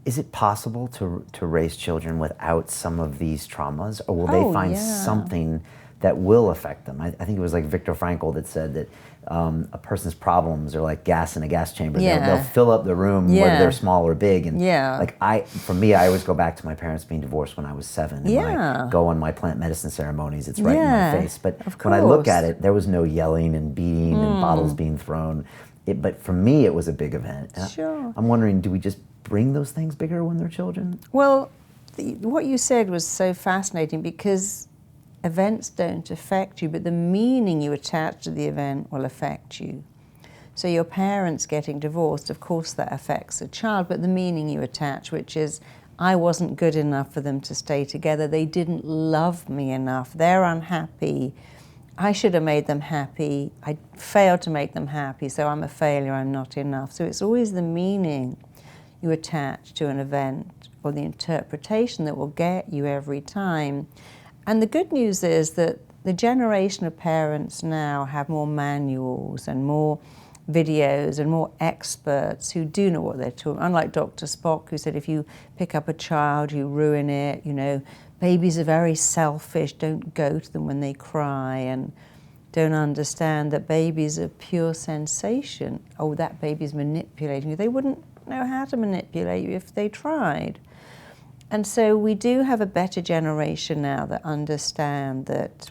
is it possible to raise children without some of these traumas, or will they find something that will affect them? I think it was like Viktor Frankl that said that a person's problems are like gas in a gas chamber. They'll fill up the room whether they're small or big. And like for me, I always go back to my parents being divorced when I was 7. And when I go on my plant medicine ceremonies, it's right in my face. But when I look at it, there was no yelling and beating and bottles being thrown. But for me, it was a big event. Sure. I'm wondering, do we just bring those things bigger when they're children? Well, what you said was so fascinating, because events don't affect you, but the meaning you attach to the event will affect you. So your parents getting divorced, of course that affects a child, but the meaning you attach, which is, I wasn't good enough for them to stay together, they didn't love me enough, they're unhappy, I should have made them happy, I failed to make them happy, so I'm a failure, I'm not enough. So it's always the meaning you attach to an event or the interpretation that will get you every time. And the good news is that the generation of parents now have more manuals and more videos and more experts who do know what they're talking. Unlike Dr. Spock, who said if you pick up a child, you ruin it, you know, babies are very selfish, don't go to them when they cry, and don't understand that babies are pure sensation. Oh, that baby's manipulating you. They wouldn't know how to manipulate you if they tried. And so we do have a better generation now that understand that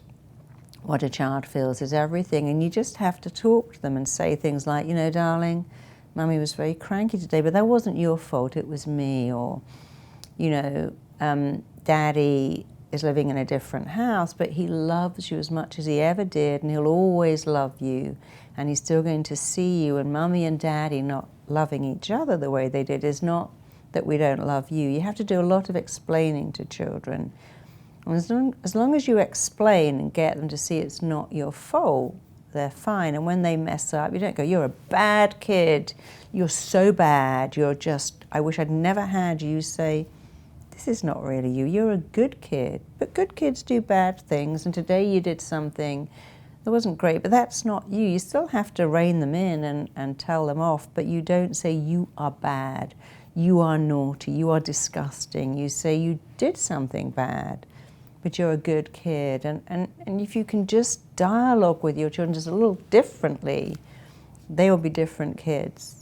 what a child feels is everything, and you just have to talk to them and say things like, you know, darling, Mummy was very cranky today, but that wasn't your fault, it was me. Or, you know, Daddy is living in a different house, but he loves you as much as he ever did, and he'll always love you, and he's still going to see you. And Mummy and Daddy not loving each other the way they did is not that we don't love you. You have to do a lot of explaining to children. And as long as you explain and get them to see it's not your fault, they're fine. And when they mess up, you don't go, you're a bad kid, you're so bad, you're just, I wish I'd never had you. You say, this is not really you, you're a good kid. But good kids do bad things, and today you did something that wasn't great, but that's not you. You still have to rein them in and tell them off, but you don't say you are bad, you are naughty, you are disgusting. You say you did something bad, but you're a good kid. And if you can just dialogue with your children just a little differently, they will be different kids.